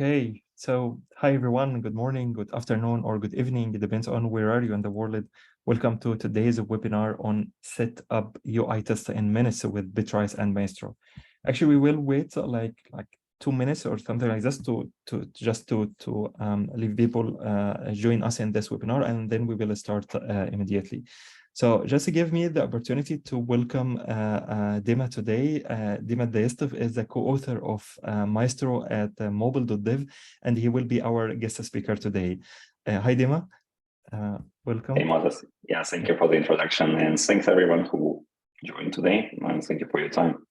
Okay, so hi everyone, good morning, good afternoon, or good evening. It depends on where are you in the world. Welcome to today's webinar on set up UI test in minutes with Bitrise and Maestro. Actually, we will wait like 2 minutes or something like this to leave people join us in this webinar, and then we will start immediately. So just to give me the opportunity to welcome Dima today. Dima Dayestov is the co-author of Maestro at mobile.dev, and he will be our guest speaker today. Hi, Dima. Welcome. Hey, Moses. Yeah, thank you for the introduction, and thanks everyone who joined today, and thank you for your time.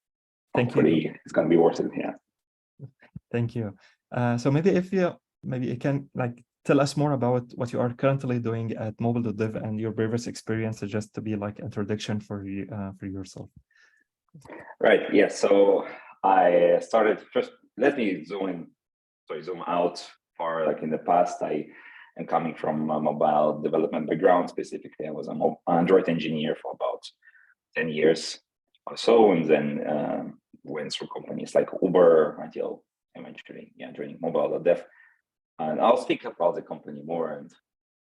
Thank you. Hopefully it's going to be worth it. Yeah. Thank you. So maybe you can tell us more about what you are currently doing at mobile.dev and your previous experience, just to be like introduction for you for yourself. Right. Yeah. So I started first. Let me zoom out far. Like in the past, I am coming from a mobile development background. Specifically, I was an Android engineer for about 10 years or so, and then went through companies like Uber until eventually, joining mobile.dev. And I'll speak about the company more and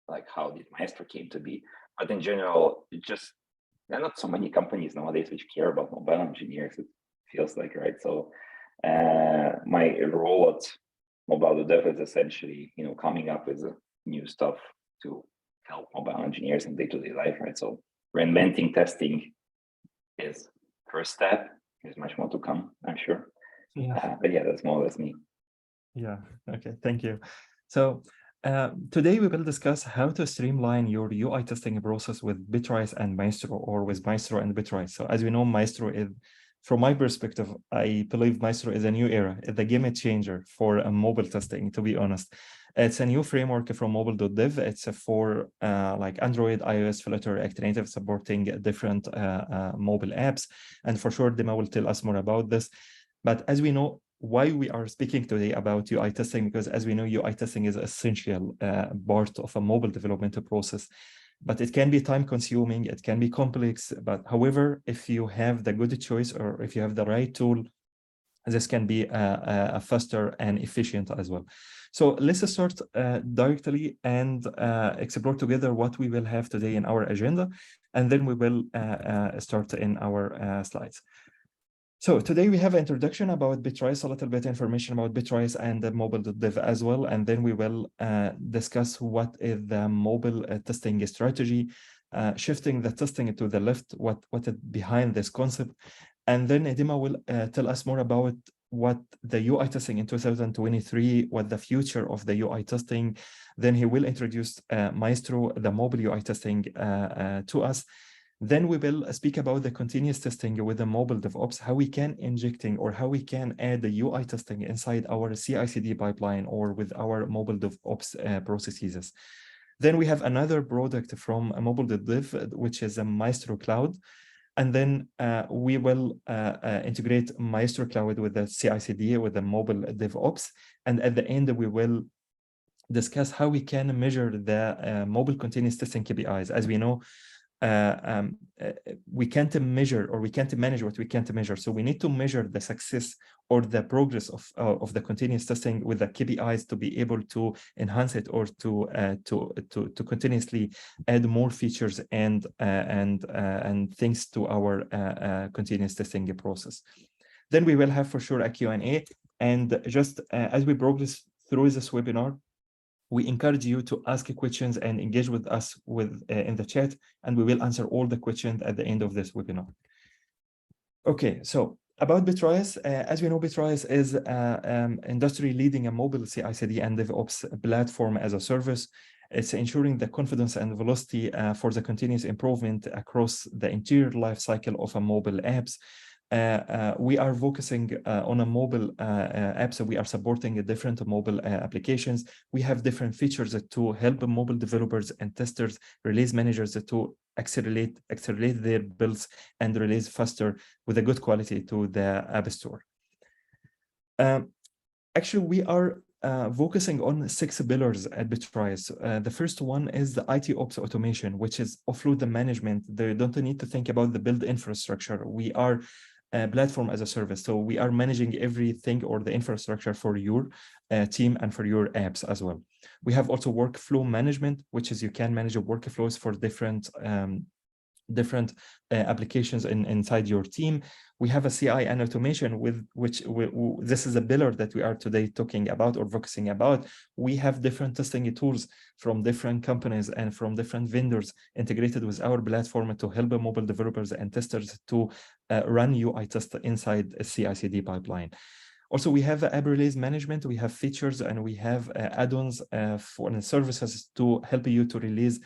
like how did Maestro came to be. But in general, there are not so many companies nowadays which care about mobile engineers, it feels like, right? So my role at mobile.dev is essentially, coming up with new stuff to help mobile engineers in day-to-day life, right? So reinventing testing is first step. There's much more to come, I'm sure. Yeah. But yeah, that's more or less me. Yeah. Okay. Thank you. So today we will discuss how to streamline your UI testing process with Bitrise and Maestro, or with Maestro and Bitrise. So as we know, Maestro is, from my perspective, I believe Maestro is a new era, the game changer for mobile testing, to be honest. It's a new framework from mobile.dev. It's for like Android, iOS, Flutter, React Native, supporting different mobile apps. And for sure, Dima will tell us more about this. But as we know, why we are speaking today about UI testing, because as we know, UI testing is an essential part of a mobile development process, but it can be time consuming, it can be complex. But however, if you have the good choice or if you have the right tool, this can be a faster and efficient as well. So let's start directly and explore together what we will have today in our agenda, and then we will start in our slides. So today we have an introduction about Bitrise, a little bit information about Bitrise and the mobile.dev as well, and then we will discuss what is the mobile testing strategy, shifting the testing to the left, what is behind this concept, and then Edima will tell us more about what the UI testing in 2023, what the future of the UI testing. Then he will introduce Maestro, the mobile UI testing to us. Then we will speak about the continuous testing with the mobile DevOps, how we can injecting or how we can add the UI testing inside our CI/CD pipeline or with our mobile DevOps processes. Then we have another product from a mobile.dev, which is a Maestro Cloud. And then we will integrate Maestro Cloud with the CI/CD, with the mobile DevOps. And at the end, we will discuss how we can measure the mobile continuous testing KPIs. As we know, we can't measure or we can't manage what we can't measure. So we need to measure the success or the progress of the continuous testing with the KPIs to be able to enhance it or to continuously add more features and things to our continuous testing process. Then we will have for sure a Q&A, and just as we progress through this webinar, we encourage you to ask questions and engage with us in the chat, and we will answer all the questions at the end of this webinar. Okay, so about Bitrise, as we know, Bitrise is industry leading a mobile CI/CD and DevOps platform as a service. It's ensuring the confidence and velocity for the continuous improvement across the entire life cycle of a mobile apps. We are focusing on a mobile app, so we are supporting different mobile applications. We have different features to help mobile developers and testers, release managers to accelerate their builds and release faster with a good quality to the App Store. Actually, we are focusing on 6 pillars at Bitrise. The first one is the IT Ops automation, which is offload the management. They don't need to think about the build infrastructure. We are platform as a service. So we are managing everything or the infrastructure for your team and for your apps as well. We have also workflow management, which is you can manage your workflows for different applications inside your team. We have a CI and automation with which this is a pillar that we are today talking about or focusing about. We have different testing tools from different companies and from different vendors integrated with our platform to help mobile developers and testers to run UI tests inside a CI/CD pipeline. Also, we have app release management, we have features, and we have add-ons for services to help you to release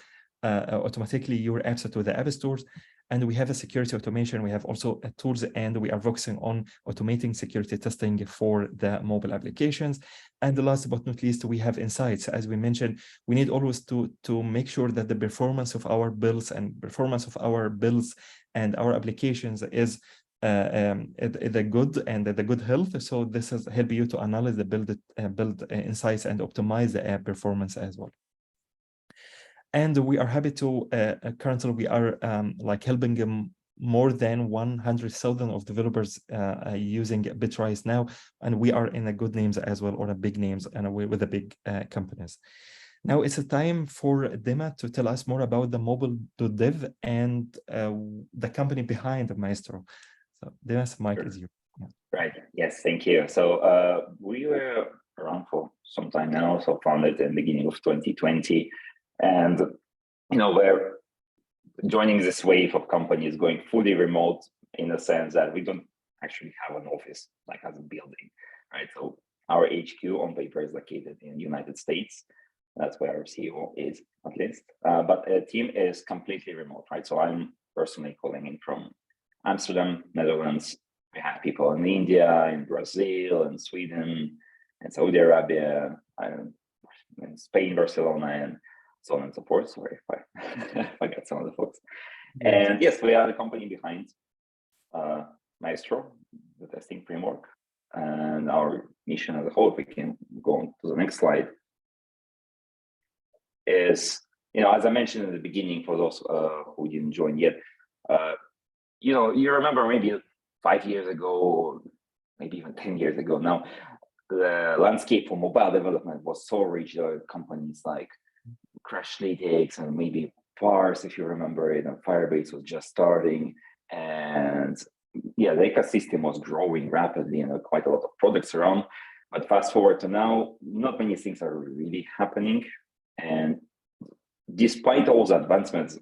automatically your apps to the app stores. And we have a security automation. We have also tools, and we are focusing on automating security testing for the mobile applications. And last but not least, we have insights. As we mentioned, we need always to make sure that the performance of our builds and our applications is the good and the good health. So this is help you to analyze the build insights and optimize the app performance as well. And we are happy to currently we are like helping more than 100,000 of developers using Bitrise now, and we are in a good names as well, or a big names, and with the big companies. Now it's a time for Dima to tell us more about the mobile.dev and the company behind Maestro. So Dima's mic is yours. Yeah. Right. Yes. Thank you. So we were around for some time now. So founded in the beginning of 2020. And, we're joining this wave of companies going fully remote in the sense that we don't actually have an office, like as a building, right? So our HQ on paper is located in the United States. That's where our CEO is, at least. But the team is completely remote, right? So I'm personally calling in from Amsterdam, Netherlands. We have people in India, in Brazil, in Sweden, and Saudi Arabia, in Spain, Barcelona, and so on and so forth. Sorry if I forget some of the folks. Yes. And yes, we are the company behind Maestro, the testing framework, and our mission as a whole. If we can go on to the next slide, is as I mentioned in the beginning, for those who didn't join yet, you remember maybe 5 years ago, maybe even 10 years ago now, the landscape for mobile development was so rich. Companies like Crashlytics and maybe Parse, if you remember it, and Firebase was just starting, and yeah, the ecosystem was growing rapidly, and quite a lot of products around. But fast forward to now, not many things are really happening, and despite all the advancements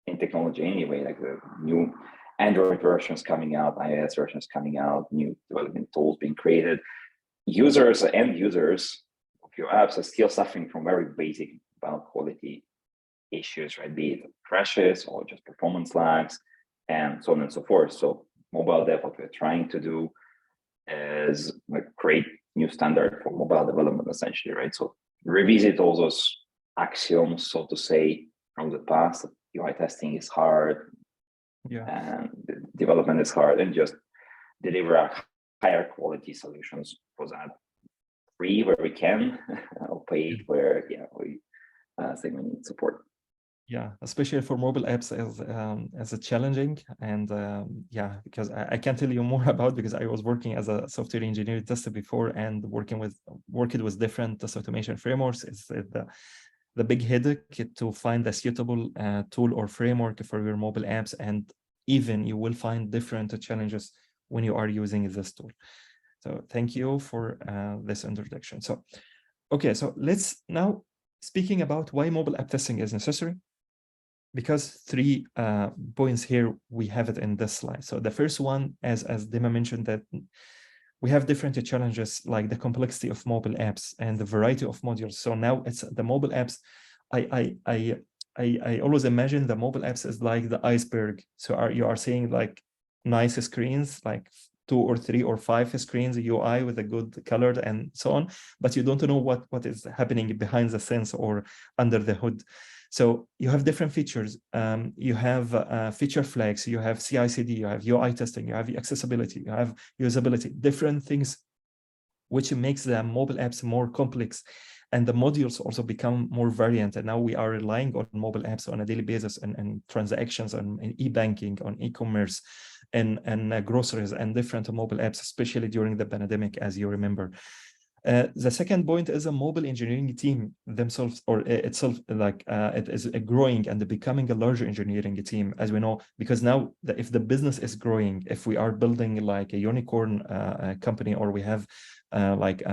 in technology anyway, like the new Android versions coming out, iOS versions coming out, new development tools being created, end users of your apps are still suffering from very basic build quality issues, right? Be it crashes or just performance lags and so on and so forth. So mobile dev, what we're trying to do is create new standard for mobile development, essentially, right? So revisit all those axioms, so to say, from the past. UI testing is hard, and development is hard, and just deliver higher quality solutions for that, free where we can, or paid where we think we need support. Yeah, especially for mobile apps as a challenging, and because I can't tell you more about, because I was working as a software engineer tester before, and working with different test automation frameworks. It's the big headache to find a suitable tool or framework for your mobile apps, and even you will find different challenges when you are using this tool. So thank you for this introduction. So, okay, so let's now speaking about why mobile app testing is necessary, because 3 points here, we have it in this slide. So the first one, as Dima mentioned, that we have different challenges like the complexity of mobile apps and the variety of modules. So now it's the mobile apps. I always imagine the mobile apps is like the iceberg. So you are seeing like nice screens, like 2 or 3 or 5 screens, UI with a good colored and so on, but you don't know what is happening behind the scenes or under the hood. So you have different features. You have feature flags, you have CI/CD, you have UI testing, you have accessibility, you have usability, different things, which makes the mobile apps more complex. And the modules also become more variant. And now we are relying on mobile apps on a daily basis, and transactions on e-banking, on e-commerce, and groceries, and different mobile apps, especially during the pandemic, as you remember. The second point is a mobile engineering team themselves or itself, like it is growing and becoming a larger engineering team, as we know, because now if the business is growing, if we are building like a unicorn company, or we have like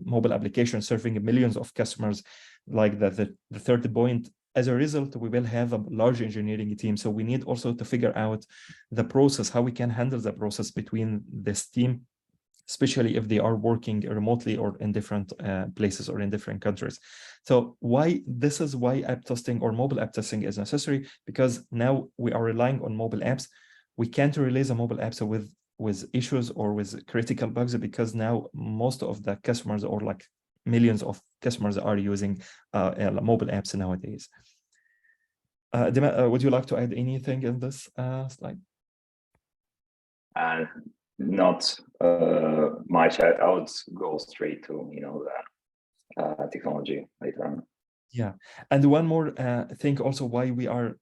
mobile application serving millions of customers, like the third point, as a result, we will have a large engineering team. So we need also to figure out the process, how we can handle the process between this team, especially if they are working remotely or in different places or in different countries. So this is why app testing or mobile app testing is necessary, because now we are relying on mobile apps. We can't release a mobile app with issues or with critical bugs, because now most of the customers, or like millions of customers, are using mobile apps nowadays. Dima, would you like to add anything in this slide? Not much. I would go straight to the technology later on. Yeah, and one more thing also, why we are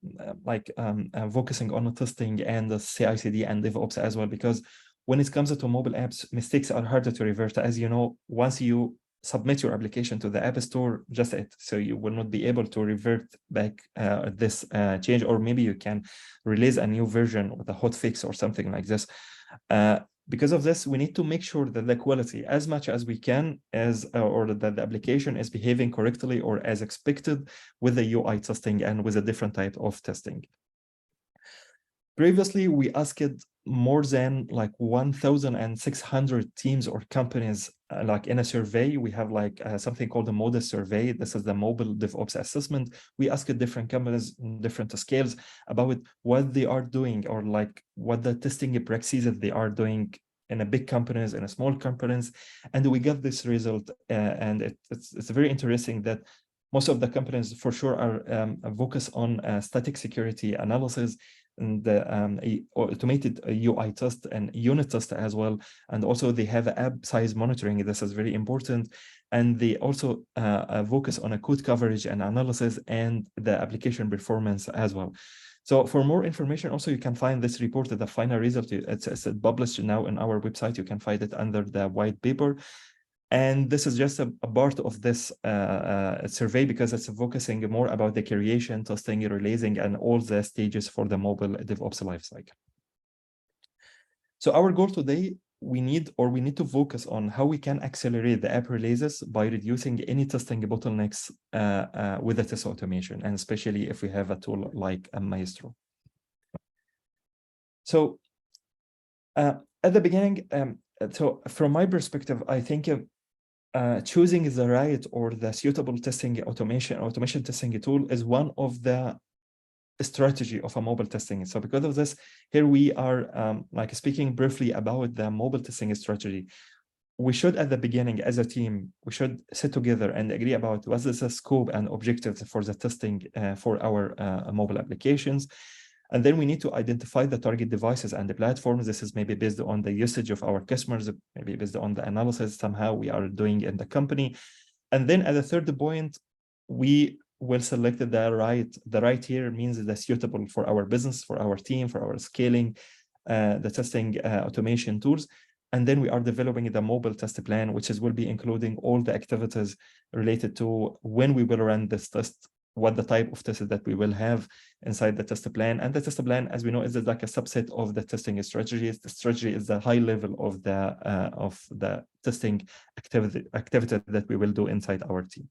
focusing on testing and the CI/CD and DevOps as well, because when it comes to mobile apps, mistakes are harder to revert. As you know, once you submit your application to the App Store, just it. So you will not be able to revert back this change, or maybe you can release a new version with a hot fix or something like this. Because of this, we need to make sure that the quality, as much as we can, or that the application is behaving correctly or as expected with the UI testing and with a different type of testing. Previously, we asked more than like 1,600 teams or companies, like in a survey. We have like something called the MODIS survey. This is the mobile DevOps assessment. We asked different companies in different scales about what they are doing, or like what the testing practices they are doing in a big companies and a small companies. And we got this result, and it's very interesting that most of the companies for sure are focused on static security analysis, and the automated UI test and unit test as well. And also they have app size monitoring. This is very important. And they also focus on a code coverage and analysis and the application performance as well. So for more information, also you can find this report at the final result. It's published now on our website. You can find it under the white paper. And this is just a part of this survey, because it's focusing more about the creation, testing, releasing, and all the stages for the mobile DevOps lifecycle. So our goal today, we need to focus on how we can accelerate the app releases by reducing any testing bottlenecks with the test automation, and especially if we have a tool like a Maestro. So at the beginning, so from my perspective, I think choosing the right or the suitable testing automation testing tool is one of the strategy of a mobile testing. So because of this, here we are like speaking briefly about the mobile testing strategy. We should, at the beginning, as a team, we should sit together and agree about what is the scope and objectives for the testing for our mobile applications. And then we need to identify the target devices and the platforms. This is maybe based on the usage of our customers, maybe based on the analysis somehow we are doing in the company. And then at the third point, we will select the right here means the suitable for our business, for our team, for our scaling, the testing automation tools. And then we are developing the mobile test plan, which will be including all the activities related to when we will run this test, what the type of tests that we will have inside the test plan. And the test plan, as we know, is like a subset of the testing strategies. The strategy is the high level of the testing activity that we will do inside our team.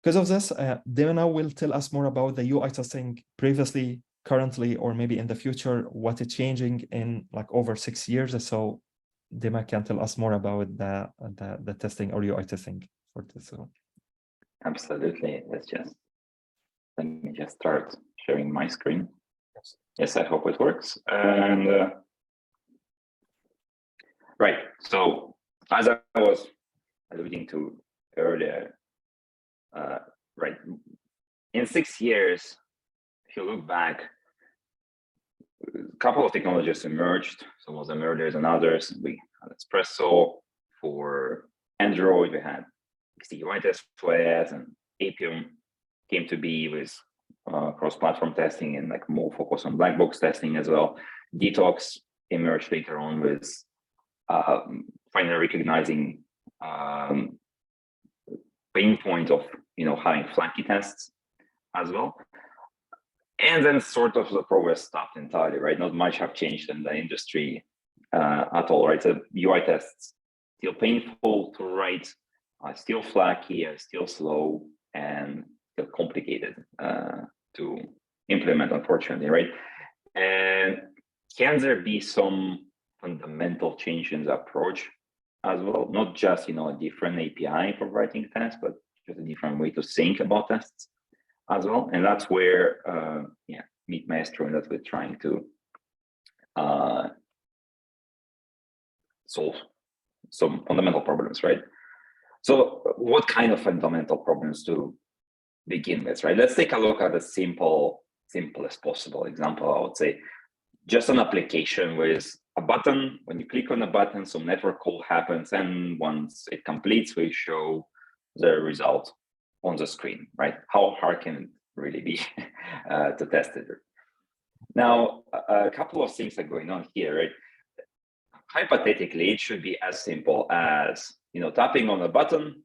Because of this, Dima will tell us more about the UI testing previously, currently, or maybe in the future, what is changing in like over 6 years. So Dima can tell us more about the testing or UI testing for this. Absolutely. Let me just start sharing my screen. Yes, I hope it works. And right. So as I was alluding to earlier, right, in 6 years, if you look back, a couple of technologies emerged. Some of them earlier than others. We had Espresso for Android. We had XDUI test OS, and Appium came to be with cross-platform testing and like more focus on black box testing as well. Detox emerged later on with finally recognizing pain point of having flaky tests as well. And then sort of the progress stopped entirely, right? Not much have changed in the industry at all, right? So UI tests still painful to write, still flaky, still slow, and still complicated to implement, unfortunately, right? And can there be some fundamental change in the approach as well? Not just a different API for writing tests, but just a different way to think about tests as well. And that's where meet Maestro, and that we're trying to solve some fundamental problems, right? So what kind of fundamental problems to begin with, right? Let's take a look at the simplest possible example. I would say just an application with a button. When you click on a button, some network call happens, and once it completes, we show the result on the screen, right? How hard can it really be to test it? Now, a couple of things are going on here, right? Hypothetically, it should be as simple as tapping on a button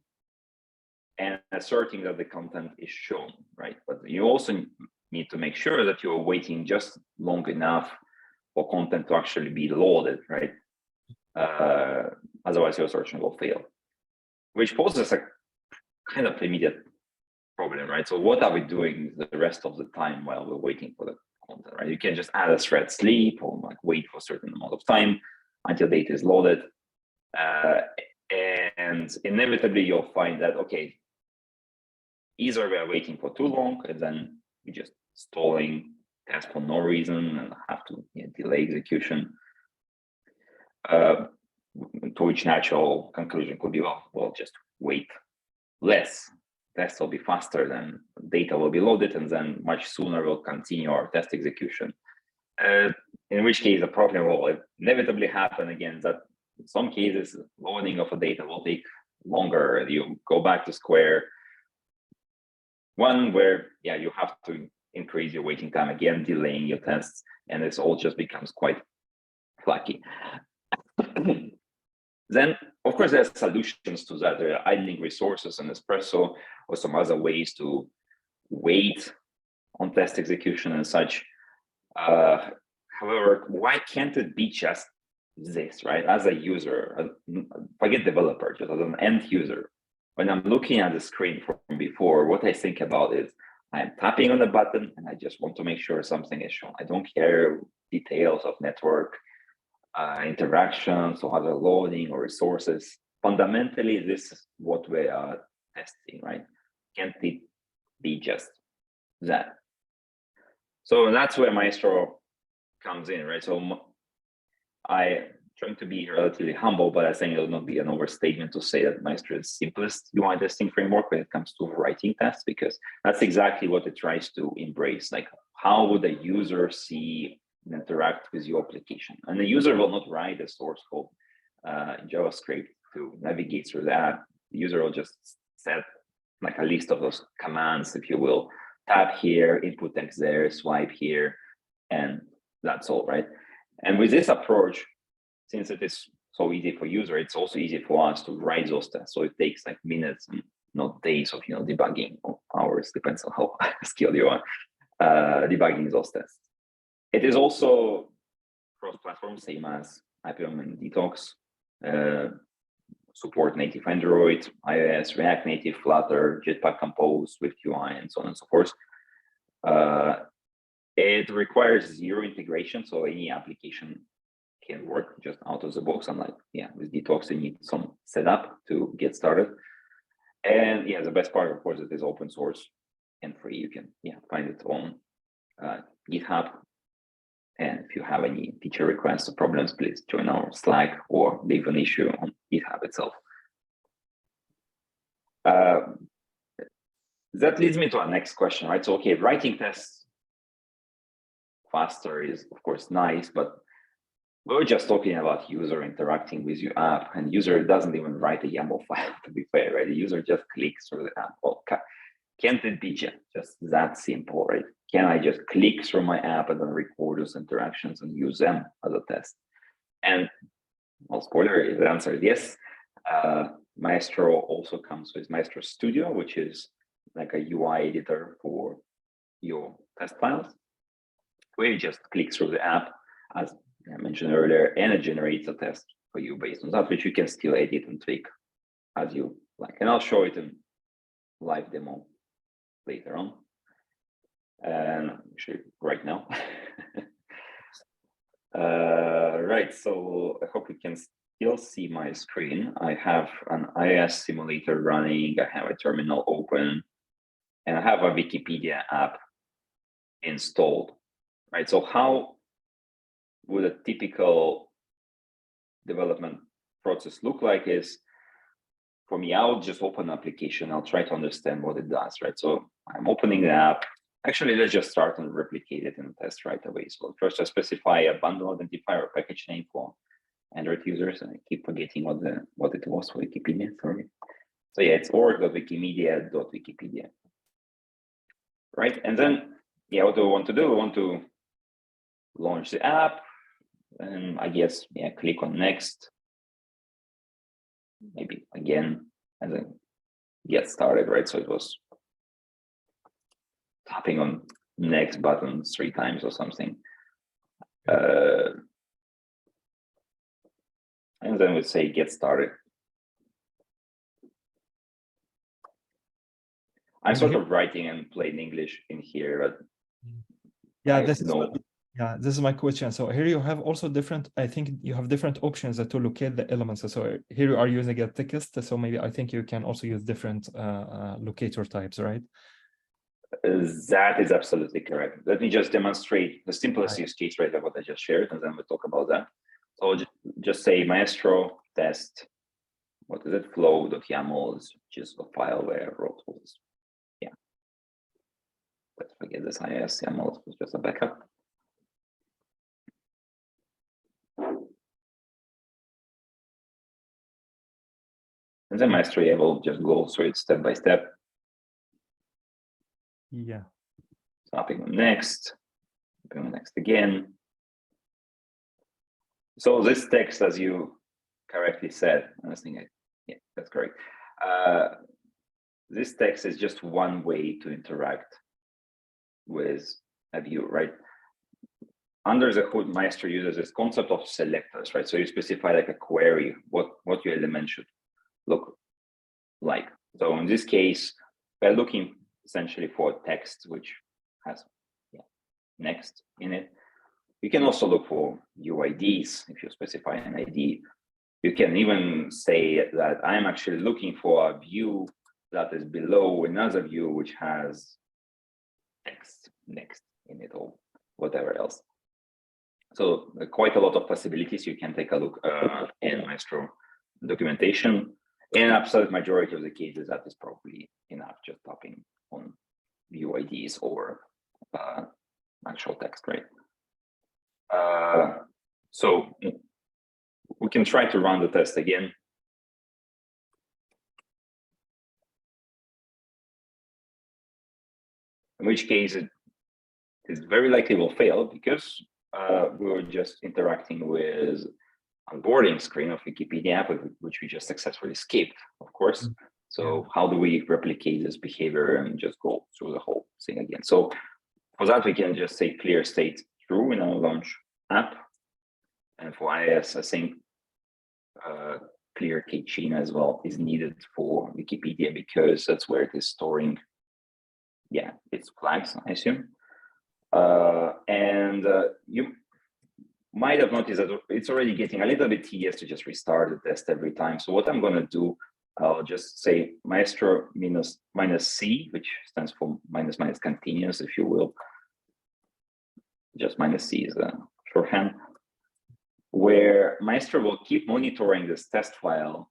and asserting that the content is shown, right? But you also need to make sure that you're waiting just long enough for content to actually be loaded, right? Otherwise, your search will fail, which poses a kind of immediate problem, right? So what are we doing the rest of the time while we're waiting for the content, right? You can just add a thread sleep or wait for a certain amount of time until data is loaded. And inevitably, you'll find that, okay, either we are waiting for too long and then we just stalling tests for no reason and have to delay execution, to which natural conclusion could be, well, just wait less. Tests will be faster, then data will be loaded, and then much sooner we'll continue our test execution. In which case, the problem will inevitably happen again, that in some cases, loading of a data will take longer. You go back to square one where, you have to increase your waiting time again, delaying your tests, and this all just becomes quite flaky. Then, of course, there's solutions to that. There are idling resources and Espresso or some other ways to wait on test execution and such. However, why can't it be just this, right? As a user, forget developer, just as an end user, when I'm looking at the screen from before, what I think about is I'm tapping on the button and I just want to make sure something is shown. I don't care details of network interactions or other loading or resources. Fundamentally, this is what we are testing, right? Can't it be just that? So that's where Maestro comes in, right? So I trying to be relatively humble, but I think it will not be an overstatement to say that Maestro is the simplest UI testing framework when it comes to writing tests, because that's exactly what it tries to embrace. Like, how would a user see and interact with your application? And the user will not write a source code in JavaScript to navigate through that. The user will just set like a list of those commands, if you will. Tap here, input text there, swipe here, and that's all, right? And with this approach, since it is so easy for user, it's also easy for us to write those tests. So it takes like minutes and not days of debugging, or hours, depends on how skilled you are, debugging those tests. It is also cross-platform, same as IPM and Detox, support native Android, iOS, React Native, Flutter, Jetpack Compose, Swift UI, and so on and so forth. It requires zero integration, so any application can work just out of the box. Unlike with Detox, you need some setup to get started. And the best part, of course, it is open source and free. You can find it on GitHub. And if you have any feature requests or problems, please join our Slack or leave an issue on GitHub itself. That leads me to our next question, right? So, okay, writing tests faster is, of course, nice, but we're just talking about user interacting with your app, and user doesn't even write a YAML file, to be fair, right? The user just clicks through the app. Well, can't it be just that simple, right? Can I just click through my app and then record those interactions and use them as a test? And well, spoiler, the answer is yes. Maestro also comes with Maestro Studio, which is like a UI editor for your test files, where you just click through the app, as I mentioned earlier, and it generates a test for you based on that, which you can still edit and tweak as you like. And I'll show it in live demo later on. And actually right now. Right, so I hope you can still see my screen. I have an IIS simulator running, I have a terminal open, and I have a Wikipedia app installed, right? So how would a typical development process look like is, for me, I'll just open an application, I'll try to understand what it does, right? So I'm opening the app. Actually, let's just start and replicate it in the test right away. So first I specify a bundle identifier or package name for Android users, and I keep forgetting what it was for Wikipedia, sorry. So yeah, it's org.wikimedia.wikipedia, right? And then, yeah, what do I want to do? I want to launch the app, and I guess, yeah, click on next, maybe again, and then get started, right? So it was tapping on next button 3 times or something. And then we say get started. I'm sort of writing in plain English in here, but yeah, this is my question. So here you have also different, I think you have different options to locate the elements. So here you are using a text, so maybe I think you can also use different locator types, right? That is absolutely correct. Let me just demonstrate the simplest use case, right, of what I just shared, and then we'll talk about that. So I'll just say Maestro test, what is it, flow.yaml is just a file where I wrote all this. Yeah. Let's forget this IIS YAML, it's just a backup. And then Maestro, yeah, will just go through it step by step. Yeah. Tapping on next, going next again. So this text, as you correctly said, I think yeah, that's correct. This text is just one way to interact with a view, right? Under the hood, Maestro uses this concept of selectors, right? So you specify like a query, what your element should look like. So in this case, we're looking essentially for text which has next in it. You can also look for UIDs if you specify an ID. You can even say that I'm actually looking for a view that is below another view which has text next in it or whatever else. So quite a lot of possibilities. You can take a look in Maestro documentation. In absolute majority of the cases, that is probably enough, just tapping on UIDs or actual text, right? So we can try to run the test again. In which case it is very likely will fail because we were just interacting with onboarding screen of Wikipedia app, which we just successfully skipped, of course. So how do we replicate this behavior and just go through the whole thing again? So for that, we can just say clear state true in our launch app. And for IIS, I think clear keychain as well is needed for Wikipedia because that's where it is storing, its flags, I assume. And you might have noticed that it's already getting a little bit tedious to just restart the test every time. So what I'm going to do, I'll just say Maestro minus C, which stands for minus continuous, if you will. Just minus C is a shorthand, where Maestro will keep monitoring this test file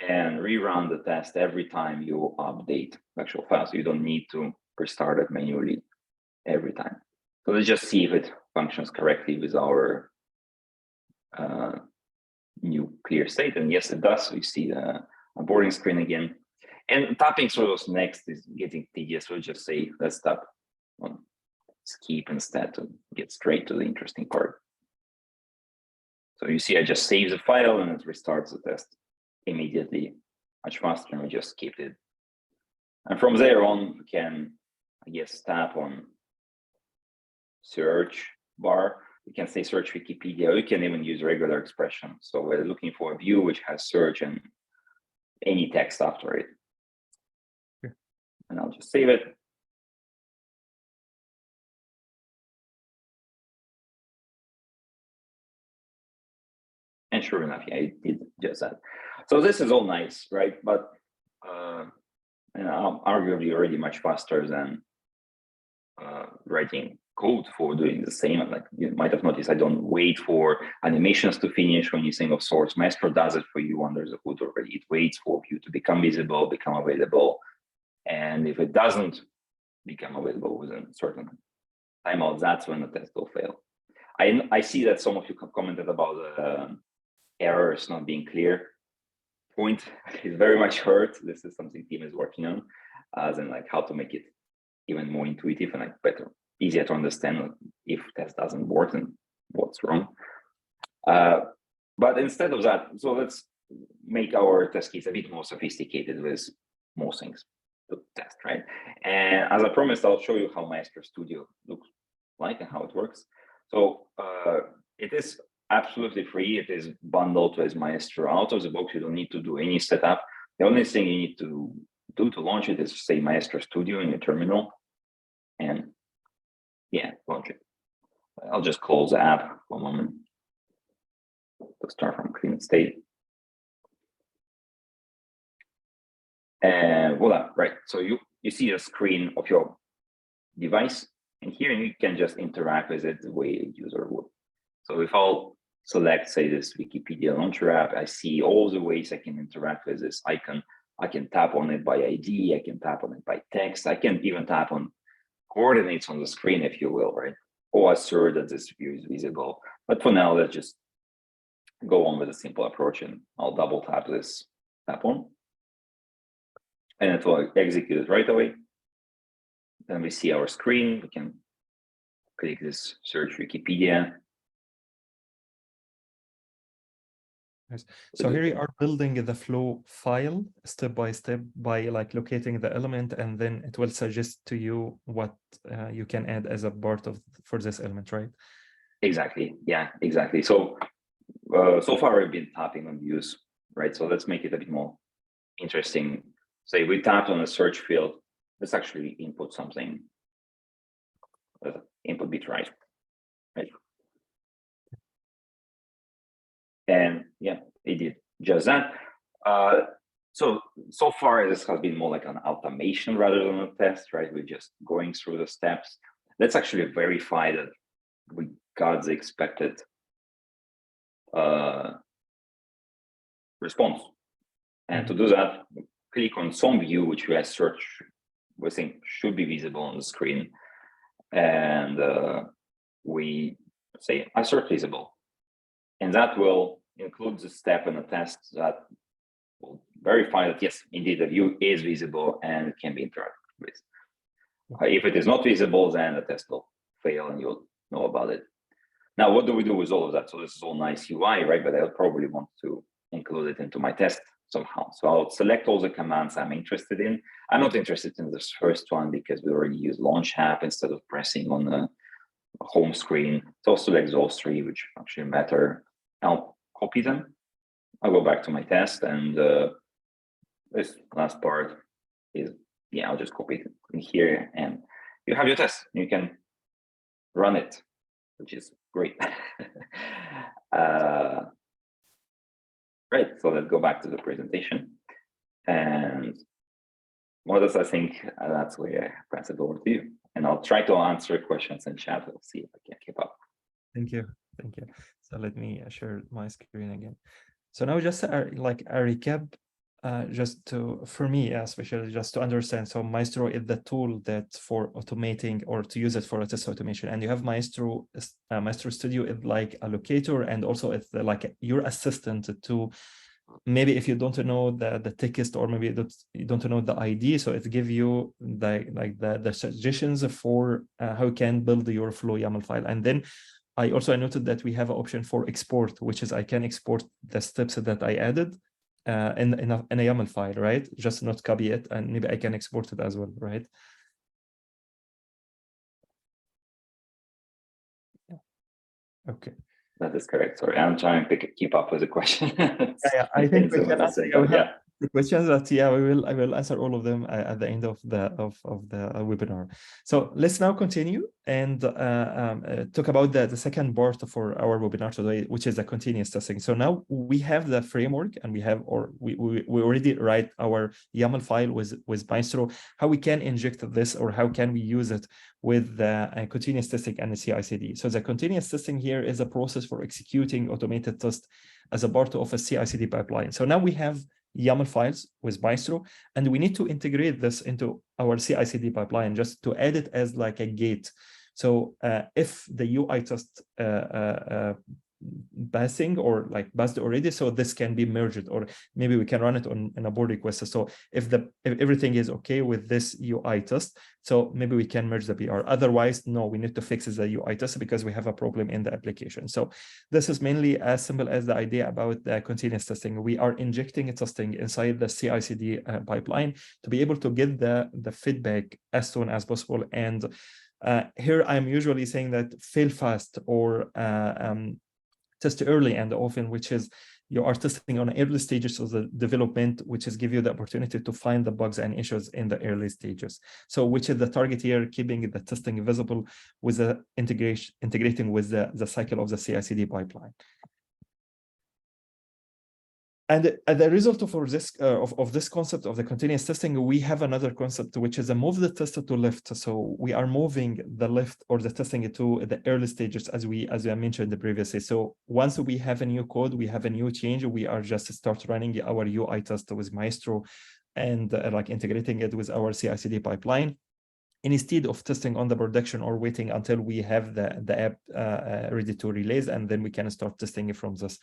and rerun the test every time you update the actual file. So you don't need to restart it manually every time. So let's just see if it functions correctly with our new clear state. And yes, it does. We see the onboarding screen again. And tapping through those next is getting tedious. We'll just say, let's tap on skip instead to get straight to the interesting part. So you see, I just save the file and it restarts the test immediately, much faster, and we just keep it. And from there on, we can, I guess, tap on search bar. You can say search Wikipedia, or you can even use regular expression. So we're looking for a view which has search and any text after it. Okay. And I'll just save it. And sure enough, yeah, it did just that. So this is all nice, right? But you know, arguably already much faster than writing code for doing the same. Like you might have noticed, I don't wait for animations to finish when you think of source. Maestro does it for you under the hood already. It waits for you to become visible, become available. And if it doesn't become available within a certain timeout, that's when the test will fail. I see that some of you commented about errors not being clear. Point is very much heard. This is something team is working on, as in like how to make it even more intuitive and like better, easier to understand if test doesn't work and what's wrong. But instead of that, so let's make our test case a bit more sophisticated with more things to test, right? And as I promised, I'll show you how Maestro Studio looks like and how it works. So it is absolutely free. It is bundled with Maestro out of the box. You don't need to do any setup. The only thing you need to do to launch it is say Maestro Studio in your terminal, and yeah, launch it. I'll just close the app for a moment to start from clean state. And voila, right. So you see a screen of your device, and here you can just interact with it the way a user would. So if I'll select, say, this Wikipedia Launcher app, I see all the ways I can interact with this icon. I can tap on it by ID, I can tap on it by text, I can even tap on coordinates on the screen, if you will, right? Or assert that this view is visible. But for now, let's just go on with a simple approach, and I'll double tap this tap on, and it will execute it right away. Then we see our screen. We can click this search Wikipedia. Nice. So here you are building the flow file step by step by like locating the element, and then it will suggest to you what you can add as a part of for this element, right? Exactly. Yeah, exactly. So so far we've been tapping on views, right? So let's make it a bit more interesting. Say we tapped on a search field. Let's actually input something. Input Bitrise, right? And yeah, it did just that. So far this has been more like an automation rather than a test, right? We're just going through the steps. Let's actually verify that we got the expected response. And to do that, click on some view which we have searched, we think should be visible on the screen. And we say assert visible. And that will include the step in the test that will verify that, yes, indeed, the view is visible and it can be interacted with. If it is not visible, then the test will fail and you'll know about it. Now, what do we do with all of that? So this is all nice UI, right? But I'll probably want to include it into my test somehow. So I'll select all the commands I'm interested in. I'm not interested in this first one because we already use launch app instead of pressing on the home screen. So I'll select those three, which actually matter. I'll copy them. I'll go back to my test, and this last part is, yeah, I'll just copy it in here, and you have your test. You can run it, which is great. Right, so let's go back to the presentation. And more or less, I think that's where I pass it over to you. And I'll try to answer questions in chat. We'll see if I can keep up. Thank you. Thank you. So let me share my screen again. So now just like a recap, just to, for me, especially just to understand. So Maestro is the tool that for automating or to use it for a test automation. And you have Maestro Studio is like a locator, and also it's like your assistant to, maybe if you don't know the text, or maybe you don't know the ID, so it gives you the suggestions for how you can build your flow YAML file. And then I also noted that we have an option for export, which is I can export the steps that I added in a YAML file, right? Just not copy it, and maybe I can export it as well, right? Yeah. Okay. That is correct. Sorry, I'm trying to keep up with the question. Yeah, I think we can answer. We have Yeah. the questions that I will answer all of them at the end of the webinar. So let's now continue and talk about the second part for our webinar today, which is the continuous testing. So now we have the framework, and we already write our YAML file with Maestro. How we can inject this, or how can we use it with the continuous testing and the CI/CD. So the continuous testing here is a process for executing automated tests as a part of a CI/CD pipeline. So now we have YAML files with Maestro, and we need to integrate this into our CI/CD pipeline just to add it as like a gate. So if the UI test passing or like passed already, so this can be merged, or maybe we can run it on a pull request. So if everything is okay with this UI test, so maybe we can merge the PR. Otherwise, no, we need to fix the UI test because we have a problem in the application. So this is mainly as simple as the idea about the continuous testing. We are injecting testing inside the CI/CD pipeline to be able to get the feedback as soon as possible. And here I'm usually saying that fail fast, or test early and often, which is you are testing on early stages of the development, which is give you the opportunity to find the bugs and issues in the early stages. So which is the target here, keeping the testing visible with the integrating with the cycle of the CI/CD pipeline. And the result of this concept of the continuous testing, we have another concept, which is a move the tester to left. So we are moving the left or the testing to the early stages, as I mentioned previously. So once we have a new code, we have a new change, we are just start running our UI test with Maestro and like integrating it with our CI/CD pipeline, instead of testing on the production or waiting until we have the app ready to release, and then we can start testing it from this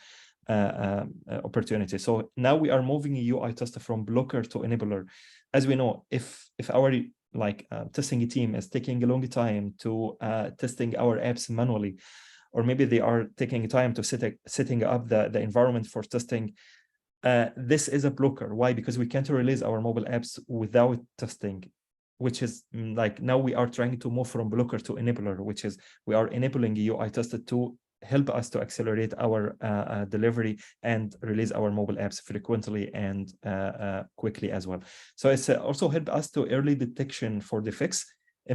opportunity. So now we are moving a UI tester from blocker to enabler. As we know, if our testing team is taking a long time to testing our apps manually, or maybe they are taking time to setting up the environment for testing, this is a blocker. Why? Because we can't release our mobile apps without testing, which is like now we are trying to move from blocker to enabler, which is we are enabling UI tester to help us to accelerate our delivery and release our mobile apps frequently and quickly as well. So it's also help us to early detection for defects,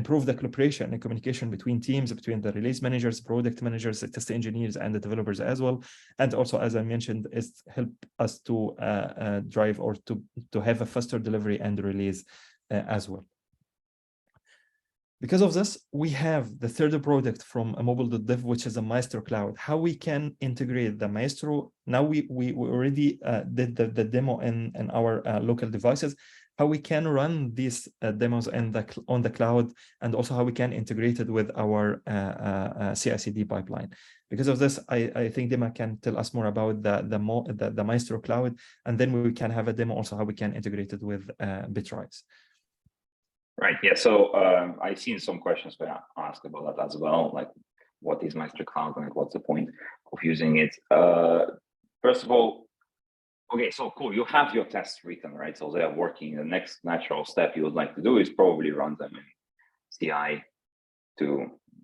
improve the collaboration and communication between teams, between the release managers, product managers, the test engineers, and the developers as well. And also, as I mentioned, is help us to drive or to have a faster delivery and release as well. Because of this, we have the third product from a mobile.dev, which is a Maestro Cloud. How we can integrate the Maestro. Now we already did the demo in our local devices. How we can run these demos on the cloud, and also how we can integrate it with our CI/CD pipeline. Because of this, I think Dima can tell us more about the Maestro Cloud, and then we can have a demo also how we can integrate it with Bitrise. Right. Yeah. So I've seen some questions were asked about that as well. Like, what is Maestro Cloud? Like, what's the point of using it? First of all, okay, so cool. You have your tests written, right? So they are working. The next natural step you would like to do is probably run them in CI to,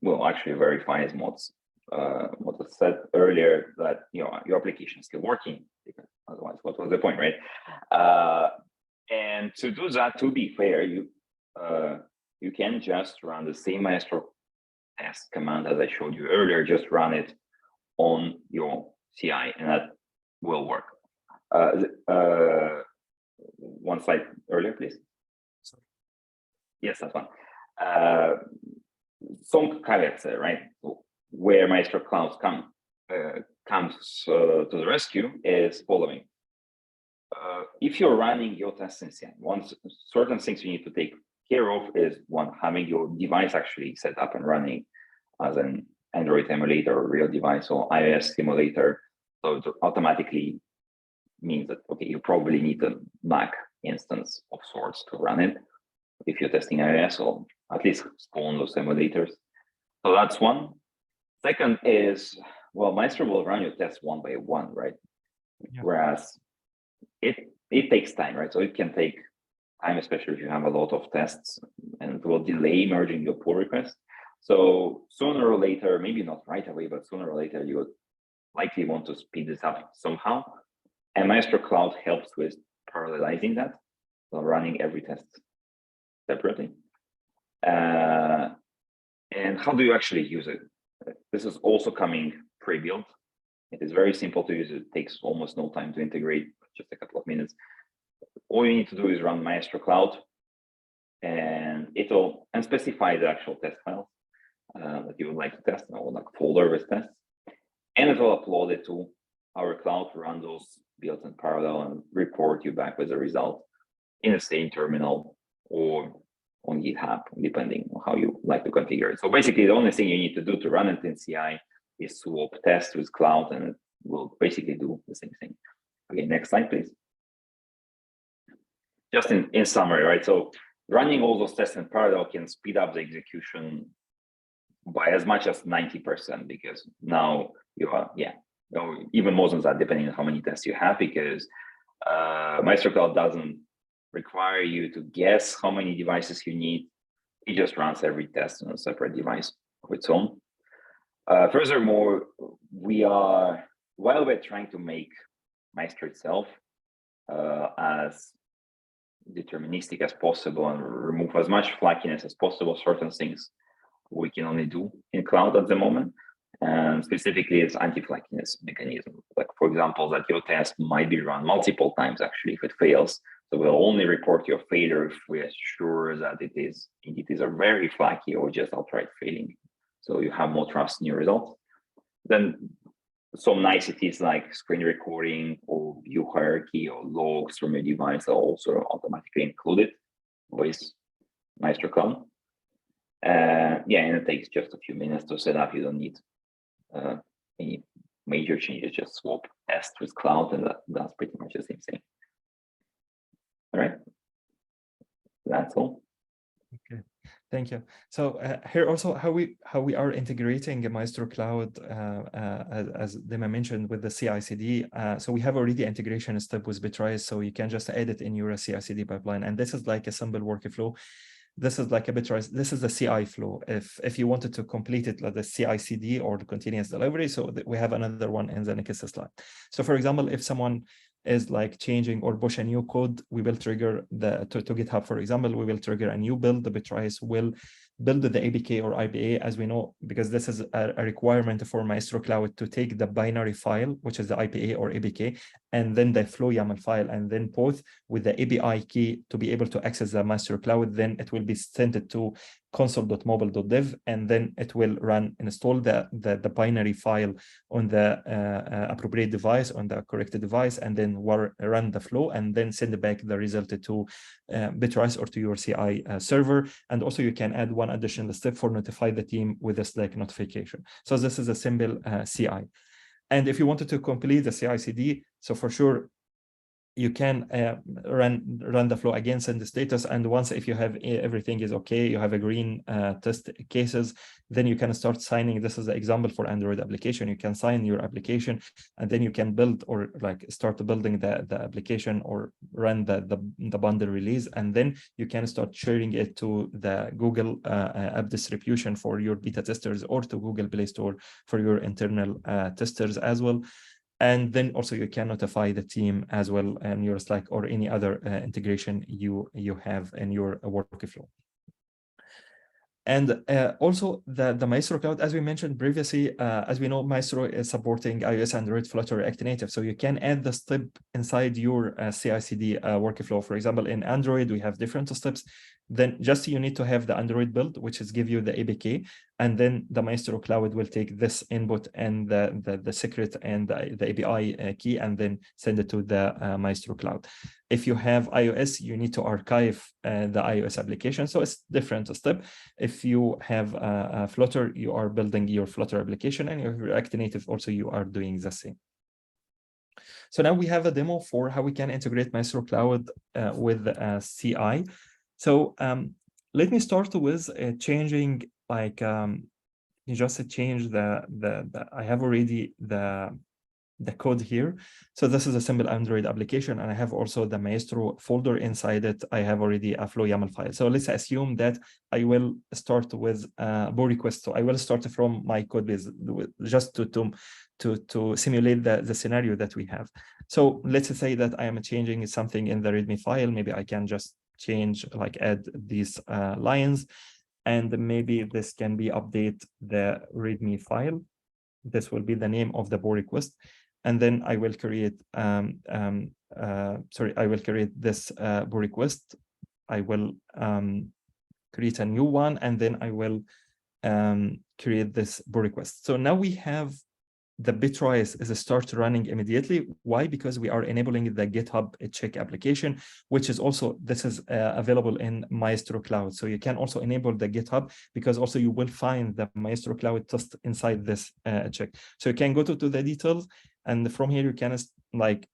well, actually verify as what I said earlier, that your application is still working. Because otherwise, what was the point, right? And to do that, to be fair, you can just run the same Maestro test command as I showed you earlier. Just run it on your CI, and that will work. One slide earlier, please. Sorry. Yes, that's one. Some caveats there, right? Where Maestro Cloud comes to the rescue is following. If you're running your tests in CI, certain things you need to take care of is one, having your device actually set up and running as an Android emulator or real device or iOS simulator. So it automatically means that, okay, you probably need a Mac instance of sorts to run it if you're testing iOS, or at least spawn those simulators. So that's one. Second is, well, Maestro will run your tests one by one, right? Yeah. Whereas it takes time, right? So it can take time, especially if you have a lot of tests, and it will delay merging your pull request. So sooner or later, maybe not right away, but sooner or later, you would likely want to speed this up somehow. And Maestro Cloud helps with parallelizing that, so running every test separately. And how do you actually use it? This is also coming pre-built. It is very simple to use. It takes almost no time to integrate, just a couple of minutes. All you need to do is run Maestro Cloud, and it will specify the actual test files that you would like to test, or like folder with tests, and it will upload it to our cloud, run those builds in parallel, and report you back with the result in the same terminal or on GitHub, depending on how you like to configure it. So basically, the only thing you need to do to run it in CI is swap test with cloud, and it will basically do the same thing. Okay, next slide, please. Just in summary, right? So running all those tests in parallel can speed up the execution by as much as 90%, because now you are, even more than that, depending on how many tests you have, because Maestro Cloud doesn't require you to guess how many devices you need. It just runs every test on a separate device of its own. Furthermore, while we're trying to make Maestro itself as deterministic as possible and remove as much flackiness as possible, certain things we can only do in cloud at the moment. And specifically, it's anti-flackiness mechanism. Like, for example, that your test might be run multiple times actually if it fails. So we'll only report your failure if we're sure that it is indeed is a very flaky or just outright failing. So you have more trust in your results. Then some niceties like screen recording or view hierarchy or logs from your device are also automatically included with Maestro Cloud. And it takes just a few minutes to set up. You don't need any major changes, just swap test with cloud, and that's pretty much the same thing. All right, that's all. Okay, thank you. So here also how we are integrating Maestro Cloud, as Dima mentioned, with the CI/CD. So we have already integration step with Bitrise, so you can just add it in your CI/CD pipeline, and this is like a simple workflow. This is like a Bitrise. This is the CI flow. If you wanted to complete it like the CI/CD or the continuous delivery, so we have another one in the next slide. So for example, if someone is like changing or push a new code, we will trigger to GitHub, for example, we will trigger a new build. The Bitrise will build the APK or IPA, as we know, because this is a requirement for Maestro Cloud to take the binary file, which is the IPA or APK, and then the flow YAML file, and then both with the API key to be able to access the Maestro Cloud. Then it will be sent to console.mobile.dev, and then it will install the binary file on the appropriate device, on the correct device, and then run the flow, and then send back the result to Bitrise or to your CI server. And also you can add one additional step for notify the team with a Slack notification. So this is a simple CI. And if you wanted to complete the CI/CD, so for sure you can run the flow again, send the status, and once if you have everything is okay, you have a green test cases, then you can start signing. This is the example for Android application. You can sign your application, and then you can build or like start building the application or run the bundle release, and then you can start sharing it to the Google app distribution for your beta testers, or to Google Play Store for your internal testers as well. And then also you can notify the team as well in your Slack or any other integration you have in your workflow. And also the Maestro Cloud, as we mentioned previously, as we know, Maestro is supporting iOS, Android, Flutter, React Native. So you can add the step inside your CI/CD workflow. For example, in Android, we have different steps. Then just you need to have the Android build, which is give you the APK, and then the Maestro Cloud will take this input and the secret and the API key, and then send it to the Maestro Cloud. If you have iOS, you need to archive the iOS application. So it's different step. If you have Flutter, you are building your Flutter application, and if React Native also, you are doing the same. So now we have a demo for how we can integrate Maestro Cloud with CI. So let me start with changing like you just change I have already the code here. So this is a simple Android application, and I have also the Maestro folder inside it. I have already a Flow YAML file. So let's assume that I will start with a pull request. So I will start from my code base just to simulate the scenario that we have. So let's say that I am changing something in the README file. Maybe I can just change, like add these lines, and maybe this can be update the README file. This will be the name of the pull request. And then I will create, I will create this pull request. I will create a new one, and then I will create this pull request. So now we have the Bitrise is start running immediately. Why? Because we are enabling the GitHub check application, which is also, this is available in Maestro Cloud. So you can also enable the GitHub, because also you will find the Maestro Cloud test inside this check. So you can go to the details, and from here you can like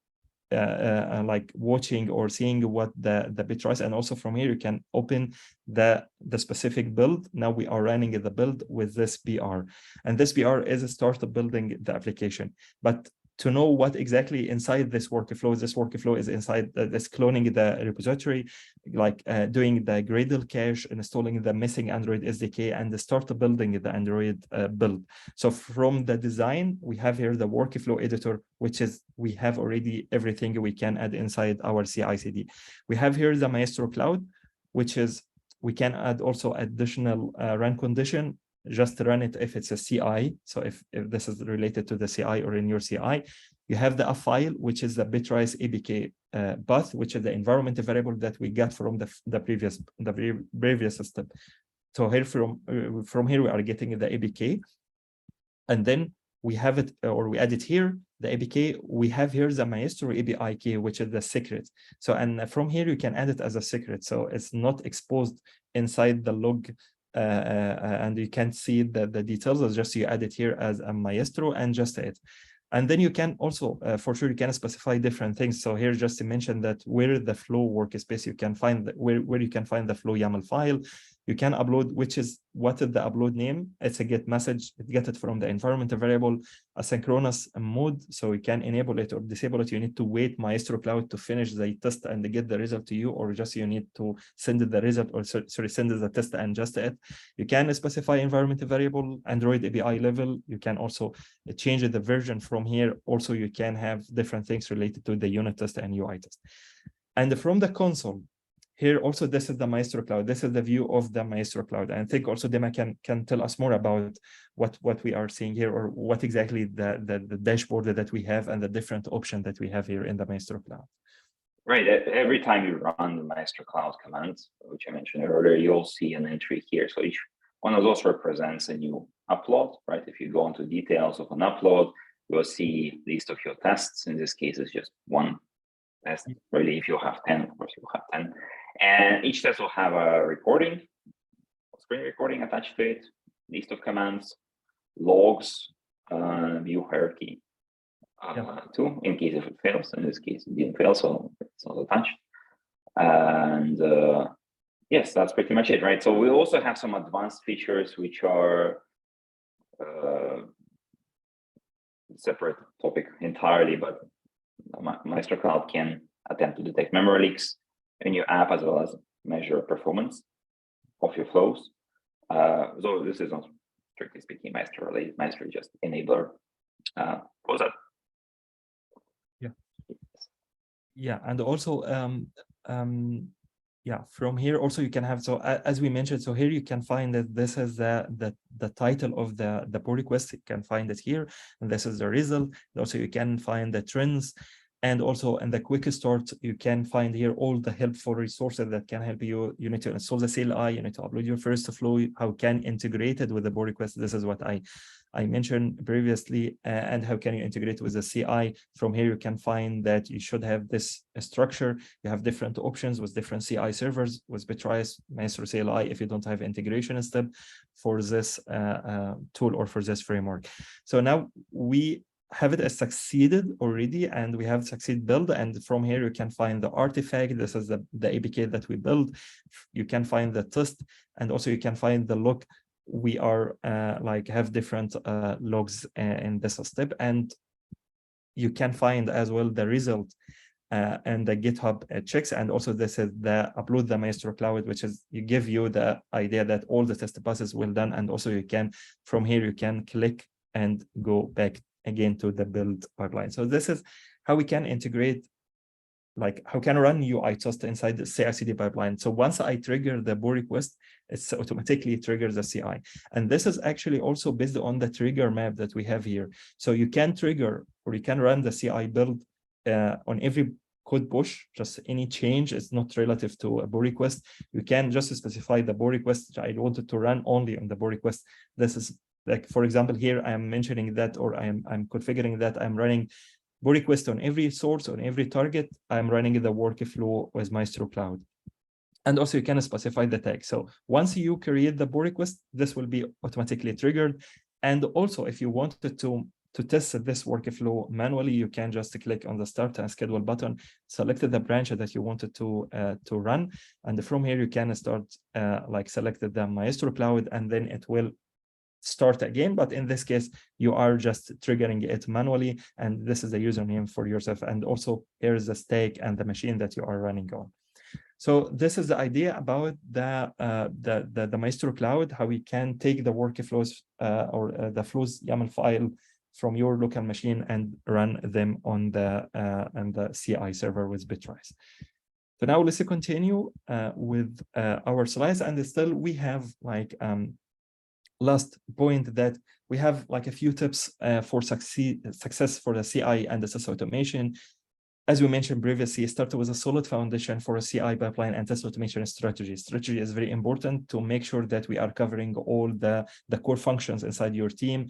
watching or seeing what the Bitrise, and also from here you can open the specific build. Now we are running the build with this BR, and this BR is a start of building the application. But to know what exactly inside this workflow is inside this cloning the repository, like doing the Gradle cache, installing the missing Android SDK, and start building the Android build. So from the design, we have here the workflow editor, which is, we have already everything we can add inside our CI/CD. We have here the Maestro Cloud, which is, we can add also additional run condition. Just run it if it's a CI. So if this is related to the CI or in your CI, you have the file, which is the Bitrise APK path, which is the environment variable that we got from the previous step. So here from here we are getting the APK, and then we have it, or we add it here, the APK. We have here the Maestro API key, which is the secret. So, and from here you can add it as a secret, so it's not exposed inside the log. And you can't see the details. It's just you add it here as a Maestro and just it. And then you can also, for sure, you can specify different things. So here, just to mention that where the Flow workspace, you can find where you can find the Flow YAML file. You can upload, which is, what is the upload name? It's a get message. It get it from the environment variable, asynchronous mode. So you can enable it or disable it. You need to wait Maestro Cloud to finish the test and get the result to you, or just you need to send the result, or sorry, send the test and just it. You can specify environment variable, Android API level. You can also change the version from here. Also, you can have different things related to the unit test and UI test. And from the console, here also, this is the Maestro Cloud. This is the view of the Maestro Cloud. And I think also Dima can tell us more about what we are seeing here, or what exactly the dashboard that we have and the different options that we have here in the Maestro Cloud. Right. Every time you run the Maestro Cloud commands, which I mentioned earlier, you'll see an entry here. So each one of those represents a new upload, right? If you go into details of an upload, you'll see list of your tests. In this case, it's just one test. Really, if you have 10, of course, you'll have 10. And each test will have a recording, screen recording attached to it, list of commands, logs, view hierarchy too, in case if it fails. In this case, it didn't fail, so it's not attached. And yes, that's pretty much it, right? So we also have some advanced features, which are separate topic entirely, but Maestro Cloud can attempt to detect memory leaks in your app, as well as measure performance of your flows. So this is not strictly speaking Maestro related. Maestro is just enabler. Close that. Yeah, and also yeah, from here also you can have, so as we mentioned, so here you can find that this is the title of the pull request. You can find it here, and this is the result. Also you can find the trends, and also in the quick start you can find here all the helpful resources that can help you. You need to install the CLI, you need to upload your first flow, how can integrate it with the pull request. This is what I mentioned previously, and how can you integrate with the CI. From here you can find that you should have this structure. You have different options with different CI servers, with Bitrise, Maestro CLI, if you don't have integration step for this tool or for this framework. So now we have it as succeeded already, and we have succeed build, and from here you can find the artifact. This is the APK that we build. You can find the test, and also you can find the log we are like have different logs in this step, and you can find as well the result and the GitHub checks. And also this is the upload the Maestro Cloud, which is you give you the idea that all the test passes well done. And also you can, from here, you can click and go back again to the build pipeline. So this is how we can integrate, like how can I run UI test inside the CI/CD pipeline. So once I trigger the pull request, it's automatically triggers the CI. And this is actually also based on the trigger map that we have here. So you can trigger or you can run the CI build on every code push, just any change. It's not relative to a pull request. You can just specify the pull request. I wanted to run only on the pull request. This is like, for example, here I am mentioning that, or I'm configuring that I'm running pull request on every source, on every target. I'm running the workflow with Maestro Cloud. And also you can specify the tag. So once you create the pull request, this will be automatically triggered. And also if you wanted to test this workflow manually, you can just click on the start and schedule button, select the branch that you wanted to run. And from here, you can start like selected the Maestro Cloud, and then it will start again. But in this case, you are just triggering it manually. And this is the username for yourself. And also here is the stake and the machine that you are running on. So this is the idea about the Maestro Cloud, how we can take the workflows or the flows YAML file from your local machine and run them on the CI server with Bitrise. So now let's continue with our slides. And still we have like last point that we have like a few tips for success for the CI and the test automation. As we mentioned previously, start with a solid foundation for a CI pipeline and test automation strategy. Strategy is very important to make sure that we are covering all the core functions inside your team,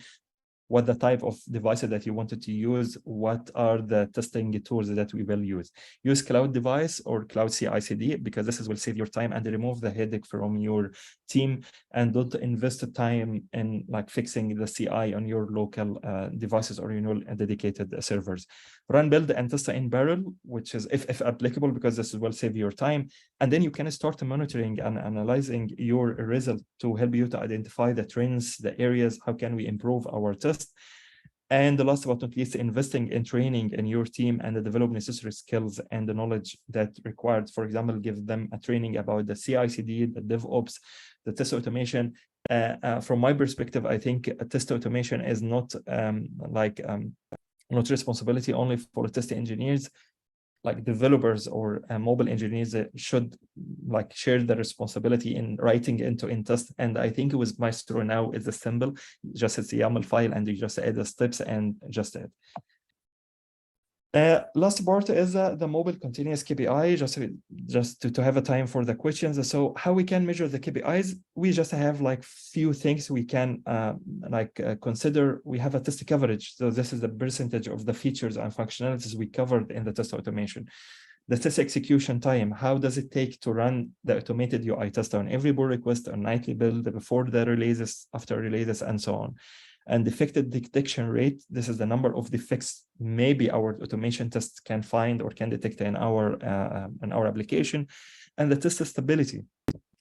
what the type of devices that you wanted to use, what are the testing tools that we will use. Use cloud device or cloud CI/CD, because this will save your time and remove the headache from your team, and don't invest the time in like fixing the CI on your local devices or your dedicated servers. Run, build, and test in parallel, which is if applicable, because this will save your time. And then you can start monitoring and analyzing your result to help you to identify the trends, the areas, how can we improve our test. And the last but not least, investing in training in your team and develop necessary skills and the knowledge that required. For example, give them a training about the CI/CD, the DevOps, the test automation. From my perspective, I think test automation is not not responsibility only for test engineers. Like developers or mobile engineers should like share the responsibility in writing in test. And I think it was Maestro now is a symbol, just it's a YAML file, and you just add the steps and just add. Last part is the mobile continuous KPI, just to have a time for the questions. So how we can measure the KPIs? We just have like few things we can consider. We have a test coverage. So this is the percentage of the features and functionalities we covered in the test automation. The test execution time, how does it take to run the automated UI test on every pull request, on nightly build, before the releases, after releases, and so on. And defective detection rate, this is the number of defects maybe our automation tests can find or can detect in our application. And the test stability,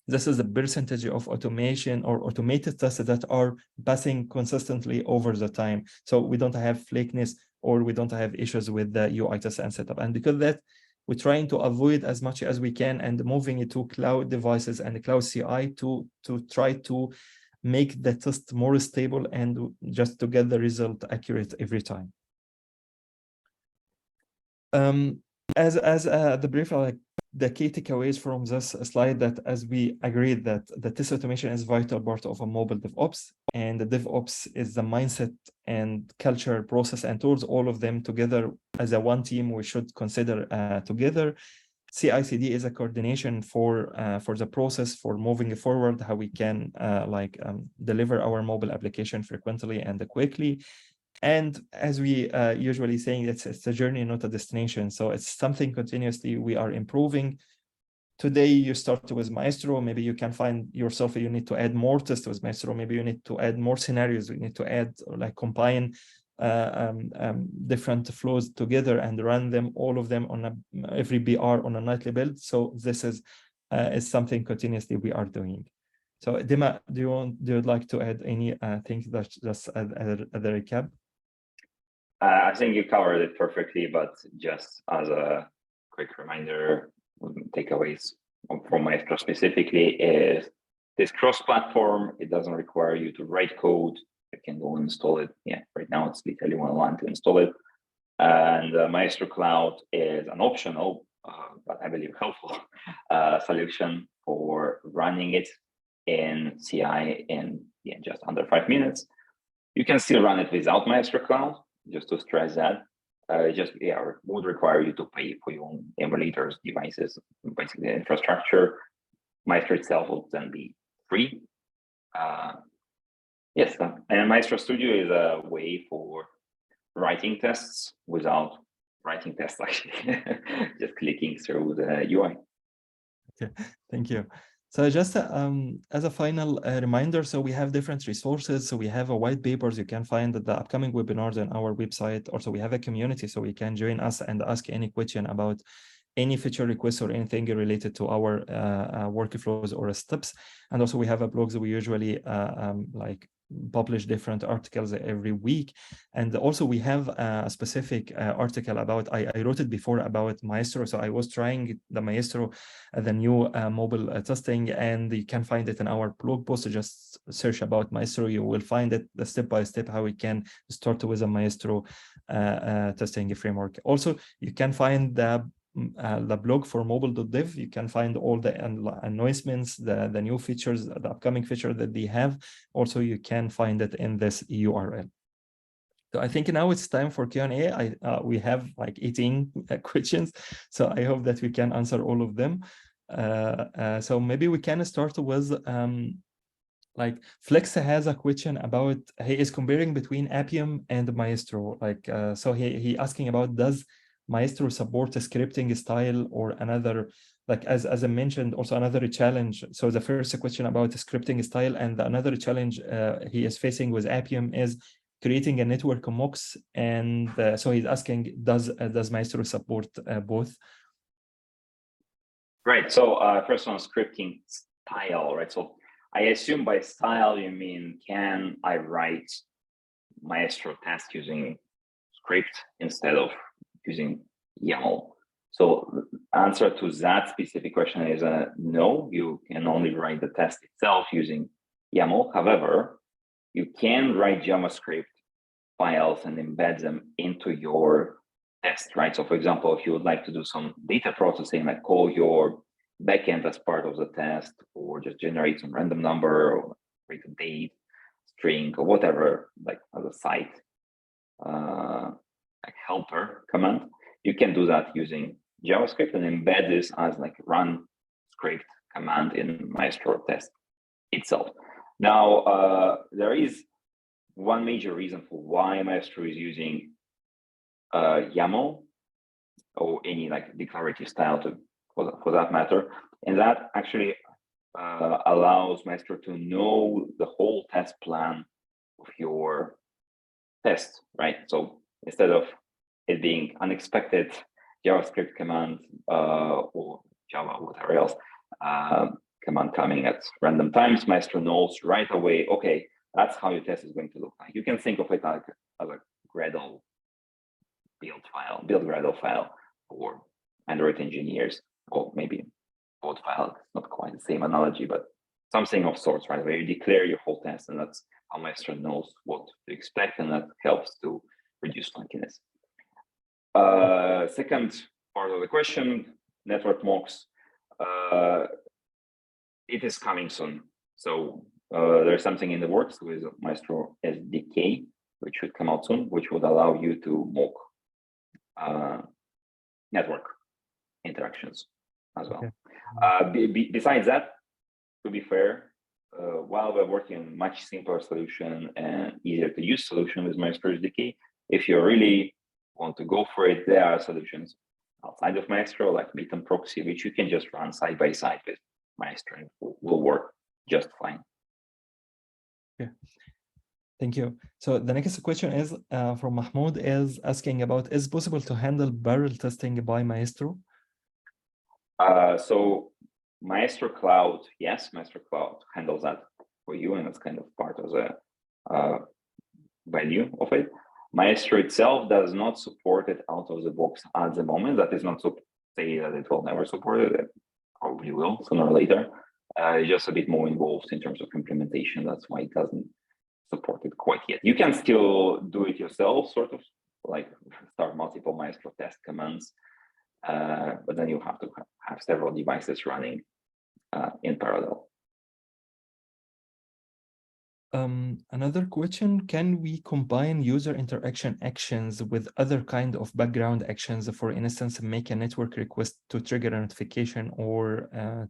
this is the percentage of automation or automated tests that are passing consistently over the time. So we don't have flakiness or we don't have issues with the UI test and setup. And because that, we're trying to avoid as much as we can and moving it to cloud devices and cloud CI to try to make the test more stable and just to get the result accurate every time. As the brief, like the key takeaways from this slide, that as we agreed that the test automation is vital part of a mobile DevOps, and the DevOps is the mindset and culture, process, and tools, all of them together as a one team we should consider together. CI/CD is a coordination for the process for moving forward, how we can deliver our mobile application frequently and quickly. And as we usually saying, it's a journey, not a destination. So it's something continuously we are improving. Today you start with Maestro, maybe you can find yourself, you need to add more tests with Maestro, maybe you need to add more scenarios, you need to add or like combine different flows together and run them, all of them on every BR on a nightly build. So this is something continuously we are doing. So Dima, do you like to add any things that just at the recap? I think you covered it perfectly, but just as a quick reminder, takeaways from Maestro specifically is this cross-platform. It doesn't require you to write code. You can go and install it. Yeah, right now it's literally one line to install it. And Maestro Cloud is an optional, but I believe helpful solution for running it in CI in just under 5 minutes. You can still run it without Maestro Cloud, just to stress that. Would require you to pay for your own emulators, devices, basically the infrastructure. Maestro itself will then be free. Yes, and Maestro Studio is a way for writing tests without writing tests, actually, just clicking through the UI. Okay, thank you. So just as a final reminder, so we have different resources. So we have a white papers you can find at the upcoming webinars on our website. Also, we have a community, so you can join us and ask any question about any feature requests or anything related to our workflows or steps. And also we have a blog that we usually like publish different articles every week. And also we have a specific article about, I wrote it before about Maestro. So I was trying the Maestro, the new mobile testing, and you can find it in our blog post. So just search about Maestro, you will find it the step-by-step how we can start with a Maestro testing framework. Also, you can find the blog for mobile.dev. You can find all the announcements, the new features, the upcoming feature that they have. Also, you can find it in this URL. So I think now it's time for Q&A. We have like 18 questions, so I hope that we can answer all of them. So maybe we can start with like Flex has a question about, he is comparing between Appium and Maestro. Like, so he asking about, does Maestro support a scripting style or another, like as I mentioned, also another challenge. So the first question about the scripting style, and another challenge he is facing with Appium is creating a network mocks. And so he's asking, does Maestro support both? Right. So first one, scripting style, right? So I assume by style you mean, can I write Maestro task using script instead of using YAML? So answer to that specific question is no, you can only write the test itself using YAML. However, you can write JavaScript files and embed them into your test, right? So for example, if you would like to do some data processing, like call your backend as part of the test, or just generate some random number, or create a date, string, or whatever, like as a site, like helper command, you can do that using JavaScript and embed this as like run script command in Maestro test itself. Now, there is one major reason for why Maestro is using YAML or any like declarative style for that matter, and that actually allows Maestro to know the whole test plan of your test, right? So instead of it being unexpected JavaScript command or Java or whatever else command coming at random times, Maestro knows right away, okay, that's how your test is going to look like. You can think of it like as a Gradle build Gradle file for Android engineers, or maybe code file. It's not quite the same analogy, but something of sorts, right? Where you declare your whole test, and that's how Maestro knows what to expect, and that helps to reduce clunkiness. Second part of the question, network mocks. It is coming soon. So there's something in the works with Maestro SDK, which should come out soon, which would allow you to mock network interactions as well. Okay. Besides that, to be fair, while we're working on much simpler solution and easier to use solution with Maestro SDK, if you really want to go for it, there are solutions outside of Maestro, like Meet and Proxy, which you can just run side by side with Maestro, and will work just fine. Yeah. Thank you. So the next question is from Mahmoud, is asking about, is it possible to handle barrel testing by Maestro? So Maestro Cloud, yes, Maestro Cloud handles that for you, and that's kind of part of the value of it. Maestro itself does not support it out of the box at the moment. That is not to say that it will never support it. It probably will sooner or later. It's just a bit more involved in terms of implementation. That's why it doesn't support it quite yet. You can still do it yourself, sort of like start multiple Maestro test commands, but then you have to have several devices running in parallel. Another question, can we combine user interaction actions with other kind of background actions? For instance, make a network request to trigger a notification or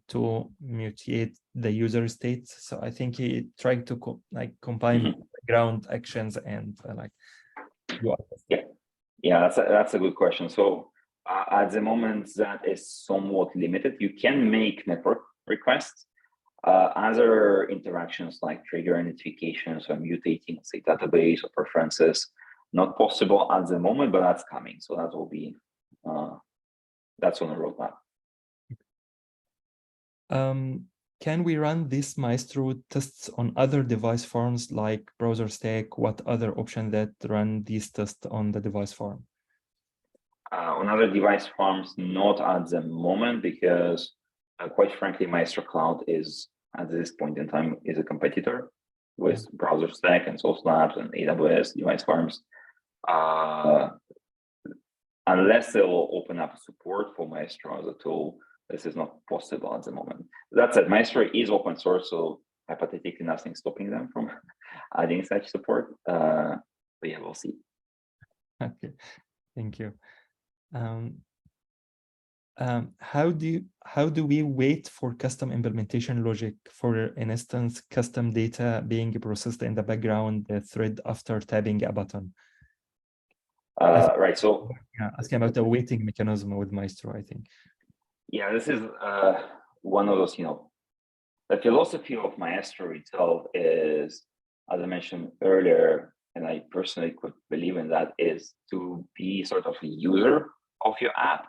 to mutate the user state. So I think he tried to combine background actions and UI. Yeah, that's a good question. So at the moment, that is somewhat limited. You can make network requests. Other interactions like trigger notifications or mutating, say, database or preferences, not possible at the moment, but that's coming. So that will be, that's on the roadmap. Can we run these Maestro tests on other device forms like browser stack? What other option that run these tests on the device form? On other device forms, not at the moment, because quite frankly, Maestro Cloud is, at this point in time, is a competitor with browser stack and Source Labs and AWS device farms. Unless they will open up support for Maestro as a tool, this is not possible at the moment. That said, Maestro is open source, so hypothetically nothing stopping them from adding such support. But yeah, we'll see. Okay, thank you. How do we wait for custom implementation logic? For instance, custom data being processed in the background, the thread after tapping a button. Right. So yeah, asking about the waiting mechanism with Maestro, I think. Yeah, this is one of those, the philosophy of Maestro itself is, as I mentioned earlier, and I personally could believe in that, is to be sort of a user of your app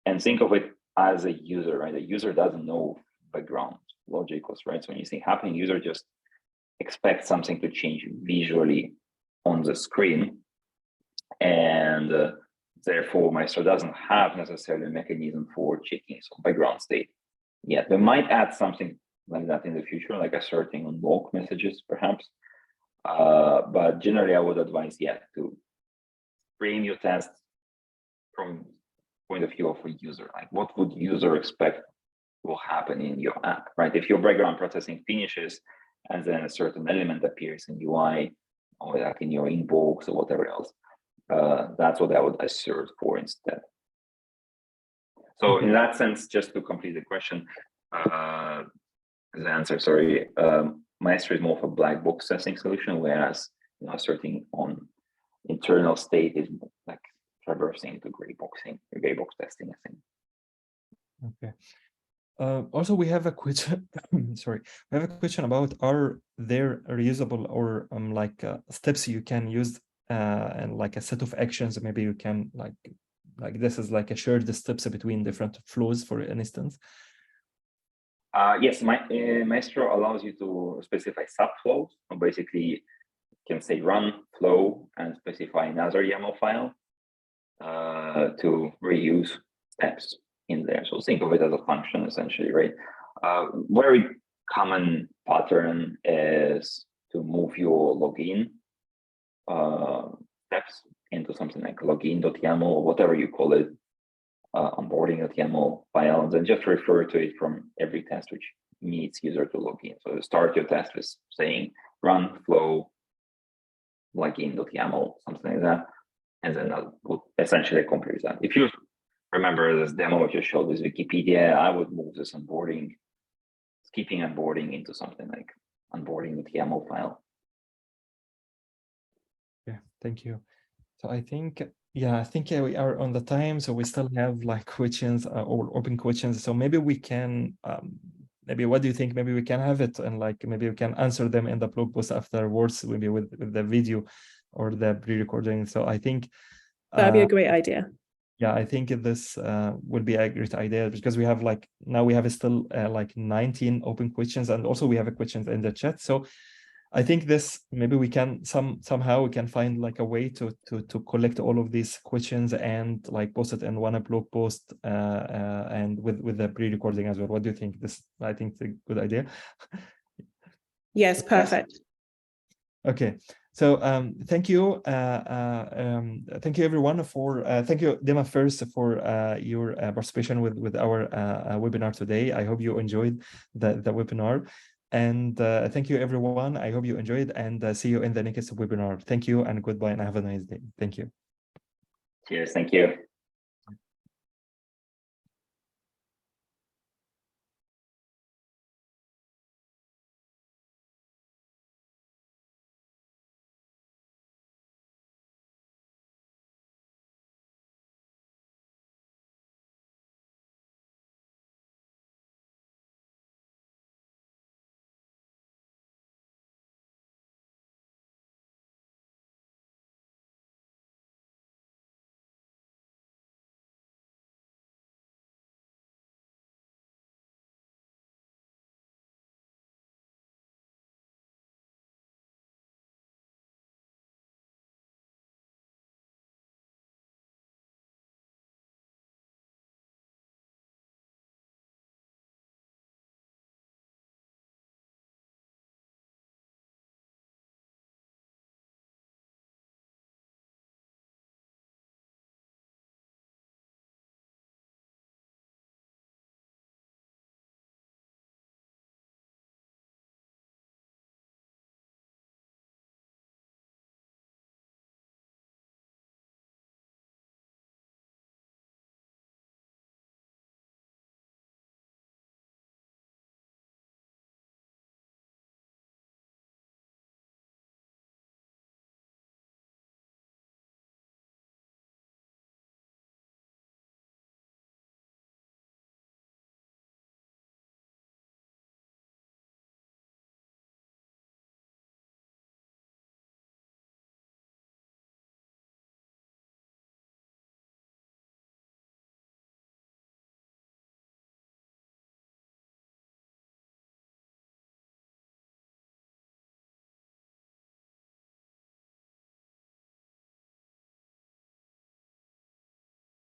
and think of it as a user, right? The user doesn't know background logic, right? So when you say happening, user just expects something to change visually on the screen. And therefore, Maestro doesn't have necessarily a mechanism for checking some background state yet. They might add something like that in the future, like asserting on bulk messages, perhaps. But generally, I would advise, to frame your test from point of view of a user. Like, what would user expect will happen in your app, right? If your background processing finishes and then a certain element appears in UI or like in your inbox or whatever else, that's what I would assert for instead. So in that sense, just to complete the question, the answer, sorry, Maestro is more of a black box testing solution, whereas asserting on internal state is like traversing into gray box testing, I think. Okay. Also, we have a question. Sorry, we have a question about, are there reusable or steps you can use and like a set of actions? Maybe you can like this is like a shared steps between different flows, for instance. Yes, Maestro allows you to specify subflows. So basically, you can say run flow and specify another YAML file to reuse steps in there. So think of it as a function, essentially, right? Very common pattern is to move your login steps into something like login.yaml or whatever you call it, onboarding.yaml file, and then just refer to it from every test which needs user to log in. So start your test with saying run flow login.yaml, something like that, and then that would essentially accomplish that. If you remember this demo I just showed with Wikipedia, I would move this onboarding, skipping onboarding into something like onboarding.yaml file. Yeah, thank you. So I think, I think we are on the time, so we still have like questions or open questions. So maybe we can, maybe what do you think? Maybe we can have it and like maybe we can answer them in the blog post afterwards, maybe with the video or the pre-recording. So I think that'd be a great idea. Yeah, I think this will be a great idea, because we have like now we have still like 19 open questions, and also we have a questions in the chat. So I think this maybe we can somehow we can find like a way to collect all of these questions and like post it in one blog post and with the pre-recording as well. What do you think? This, I think, it's a good idea. Yes, perfect. Okay. So thank you everyone for thank you, Dima, first for your participation with our webinar today. I hope you enjoyed the webinar, and thank you everyone. I hope you enjoyed, and see you in the next webinar. Thank you and goodbye, and have a nice day. Thank you. Cheers. Thank you.